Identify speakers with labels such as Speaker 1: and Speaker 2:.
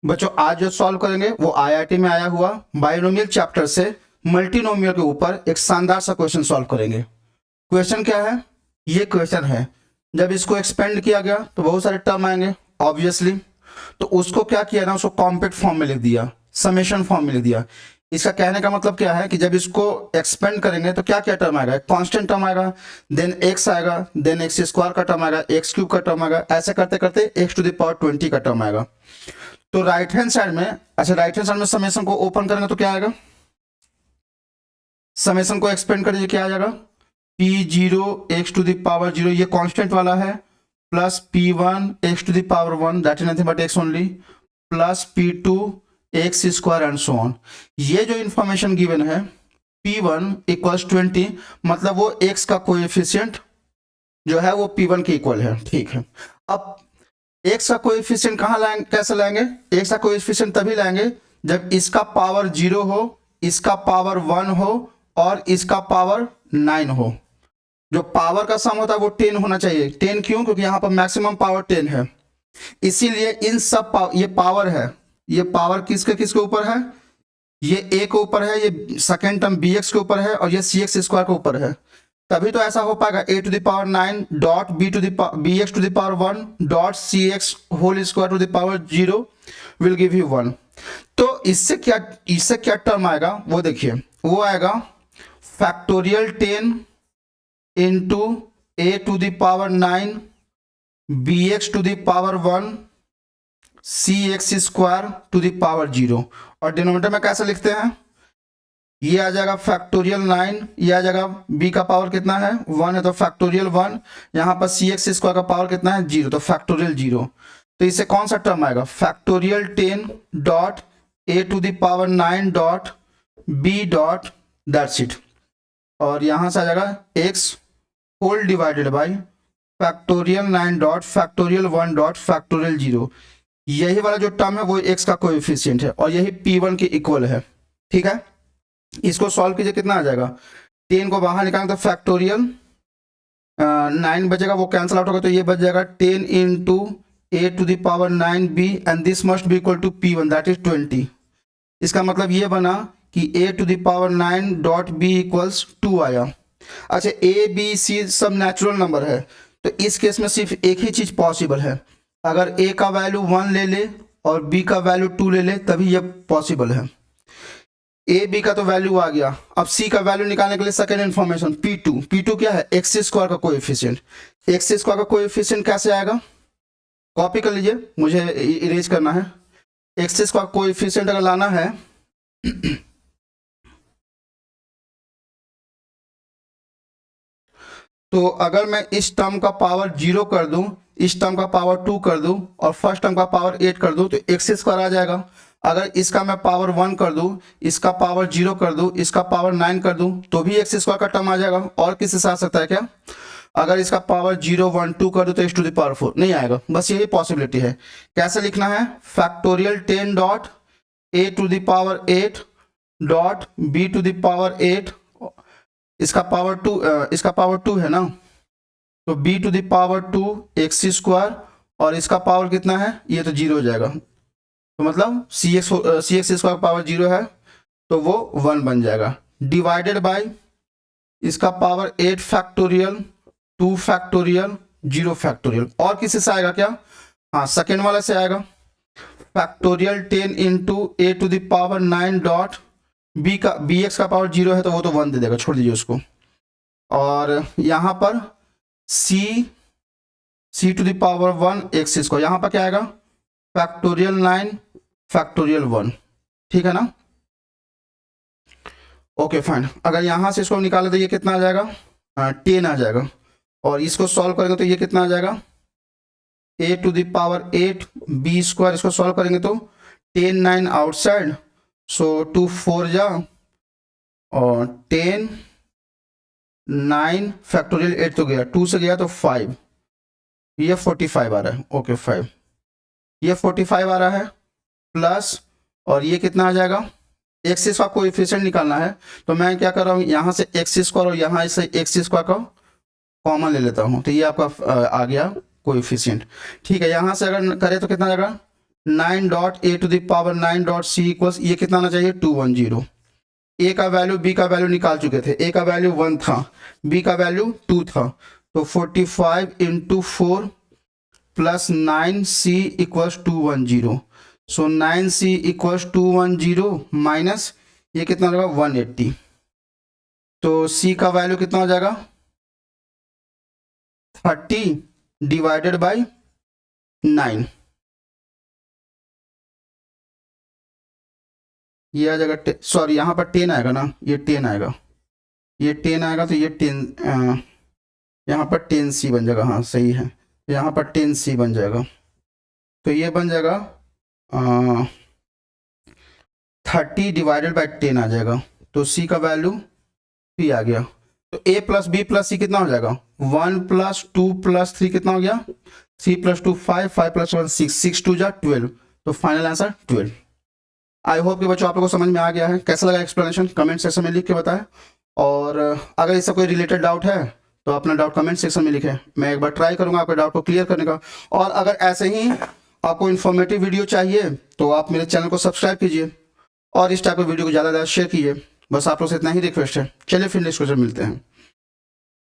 Speaker 1: बच्चों आज जो सॉल्व करेंगे वो आईआईटी में आया हुआ बाइनोमियल चैप्टर से मल्टीनोमियल के ऊपर एक शानदार सा क्वेश्चन सॉल्व करेंगे। क्वेश्चन क्या है? ये क्वेश्चन है, जब इसको एक्सपेंड किया गया तो बहुत सारे टर्म आएंगे ऑब्वियसली, तो उसको क्या किया ना, उसको कॉम्पैक्ट फॉर्म में लिख दिया, समेशन फॉर्म में लिख दिया। इसका कहने का मतलब क्या है कि जब इसको एक्सपेंड करेंगे तो क्या क्या टर्म आएगा, कांस्टेंट टर्म आएगा, देन एक्स आएगा, देन एक्स स्क्वायर का टर्म आएगा, एक्स क्यूब का टर्म आएगा, ऐसे करते करते एक्स टू द पावर 20 का टर्म आएगा। तो राइट हैंड साइड में, अच्छा राइट हैंड साइड में समेशन को ओपन करेंगे तो क्या आएगा, समेशन को एक्सपेंड करेंगे क्या आ जाएगा, p0 x to the power 0, ये कांस्टेंट वाला है, plus p1 x to the power 1 that is nothing but x only, plus p2 x square and so on. ये जो इंफॉर्मेशन गिवन है p1 इक्वल्स 20, मतलब वो x का कोएफिशिएंट जो है वो p1 के इक्वल है। ठीक है, अब x का कोएफिशिएंट कहाँ लाएंगे, कैसे लाएंगे? x का कोएफिशिएंट तभी लाएंगे जब इसका पावर 0 हो, इसका पावर 1 हो और इसका पावर 9 हो। जो पावर का सम होता है वो 10 होना चाहिए। 10 क्यों? क्योंकि यहाँ पर मैक्सिमम पावर 10 है, इसीलिए इन सब ये पावर है, ये पावर किसके किसके ऊपर है, ये a के ऊपर है, ये सेकेंड टर्म bx के ऊपर है और ये cx स्क्वायर के ऊपर है। तभी तो ऐसा हो पाएगा a to the power 9 dot bx to the power 1 dot cx whole square to the power 0 will give you 1। तो इससे क्या टर्म आएगा वो देखिए, वो आएगा factorial 10 into a to the power 9 bx to the power 1 cx square to the power 0। और denominator में कैसे लिखते हैं, ये आ जाएगा फैक्टोरियल 9, ये आ जाएगा b का पावर कितना है 1 है तो फैक्टोरियल 1, यहाँ पर cx स्क्वायर का पावर कितना है 0 तो फैक्टोरियल 0। तो इससे कौन सा टर्म आएगा, factorial 10 dot a to the power 9 dot b dot that's it, और यहाँ से आ जाएगा x whole divided by factorial 9 dot factorial 1 dot factorial 0। यही वाला जो टर्म है वो x का कोएफिशिएंट है और यही p1 के इक्वल है। ठीक है, इसको सॉल्व कीजिए, कितना आ जाएगा, 10 को बाहर निकालेंगे तो फैक्टोरियल 9 बचेगा, वो कैंसिल आउट होगा तो ये बच जाएगा 10 into a to the power 9b and this must be equal to p1 that is 20। इसका मतलब ये बना कि a to the power 9 dot b equals 2 आया। अच्छा a b c सब नेचुरल नंबर है, तो इस केस में सिर्फ एक ही चीज पॉसिबल है, अगर a का वैल्यू 1 ले ले और b का वैल्यू 2 ले ले तभी यह पॉसिबल है। a b का तो वैल्यू आ गया, अब c का वैल्यू निकालने के लिए सेकंड इंफॉर्मेशन p2 क्या है, एक्स स्क्वायर का कोएफिशिएंट। एक्स स्क्वायर का कोएफिशिएंट कैसे आएगा, कॉपी कर लीजिए, मुझे इरेज करना है। एक्स स्क्वायर कोएफिशिएंट अगर लाना है तो अगर मैं इस टर्म का पावर 0 कर दूं, इस टर्म का पावर 2 कर दूं और फर्स्ट टर्म का पावर 8 कर दूं तो एक्स स्क्वायर आ जाएगा। अगर इसका मैं पावर 1 कर दूं, इसका पावर 0 कर दूं, इसका पावर 9 कर दूं तो भी एक्स स्क्वायर का टर्म आ जाएगा। और किससे से आ सकता है क्या, अगर इसका पावर 0 1 2 कर दूं तो एक्स टू द पावर 4 नहीं आएगा, बस यही पॉसिबिलिटी है। कैसे लिखना है, factorial 10 dot a to the power 8 dot b to the power 8, इसका पावर 2 है ना, तो b to the power 2 x square और इसका पावर कितना है, ये तो 0 हो जाएगा, तो मतलब cx स्क्वायर पावर 0 है तो वो 1 बन जाएगा, डिवाइडेड बाय इसका पावर 8 फैक्टोरियल 2 फैक्टोरियल 0 फैक्टोरियल। और किसी से आएगा क्या, हाँ सेकेंड वाला से आएगा, factorial 10 into a to the power 9 dot bx का पावर 0 है तो वो तो 1 दे देगा, छोड़ दीजिए उसको। और यहाँ पर c to the power 1 x square, यहाँ पर क्या आएगा फैक्टोरियल 9 फैक्टोरियल 1। ठीक है ना, ओके फाइन। अगर यहाँ से इसको निकाले तो ये कितना आ जाएगा, 10 आ जाएगा, और इसको सॉल्व करेंगे तो ये कितना आ जाएगा, a to the power 8 b square, इसको सॉल्व करेंगे तो 10 9 आउटसाइड, सो 2 4 जा और 10 9 फैक्टोरियल 8 तो गया, 2 से गया तो 5, ये 45 आ रहा है, ओके 5, ये 45 आ रहा है प्लस, और ये कितना आ जाएगा, एक्स स्क्वायर कोएफिशिएंट निकालना है तो मैं क्या कर रहा हूँ, यहाँ से एक्स स्क्वायर और यहाँ से एक्स स्क्वायर का कॉमन ले लेता हूँ, तो ये आपका आ गया कोएफिशिएंट। ठीक है, यहाँ से अगर करें तो कितना आ जाएगा 9 dot a to the power 9 dot c equals, ये कितना आना चाहिए 210। ए का वैल्यू बी का वैल्यू निकाल चुके थे, ए का वैल्यू 1 था, बी का वैल्यू 2 था, तो 45 इंटू 4 प्लस 9c इक्वल्स 210। सो 9c इक्वल्स 210 माइनस ये कितना होगा 180, तो c का वैल्यू कितना हो जाएगा 30 डिवाइडेड बाई 9, ये आ जाएगा, सॉरी यहाँ पर 10 आएगा ना, ये 10 आएगा, ये 10 आएगा, तो ये 10 यहाँ पर 10c बन जाएगा, हाँ सही है, यहाँ पर 10c बन जाएगा, तो ये बन जाएगा 30 डिवाइडेड बाई 10 आ जाएगा, तो c का वैल्यू 3 आ गया। तो a प्लस बी प्लस सी कितना हो जाएगा 1 प्लस 2 प्लस 3 कितना हो गया 3 प्लस 2 5, 5 प्लस 1 6, 6 2 जा 12, तो फाइनल आंसर 12। आई होप कि बच्चों आप लोगों को समझ में आ गया है। कैसा लगा एक्सप्लेनेशन कमेंट सेक्शन में लिख के बताएं, और अगर इससे कोई रिलेटेड डाउट है तो अपना डाउट कमेंट सेक्शन में लिखें, मैं एक बार ट्राई करूंगा आपके डाउट को क्लियर करने का। और अगर ऐसे ही आपको इन्फॉर्मेटिव वीडियो चाहिए तो आप मेरे चैनल को सब्सक्राइब कीजिए और इस टाइप के वीडियो को ज़्यादा शेयर कीजिए। बस आप लोग से इतना ही रिक्वेस्ट है। चलिए फिर नेक्स्ट क्वेश्चन मिलते हैं।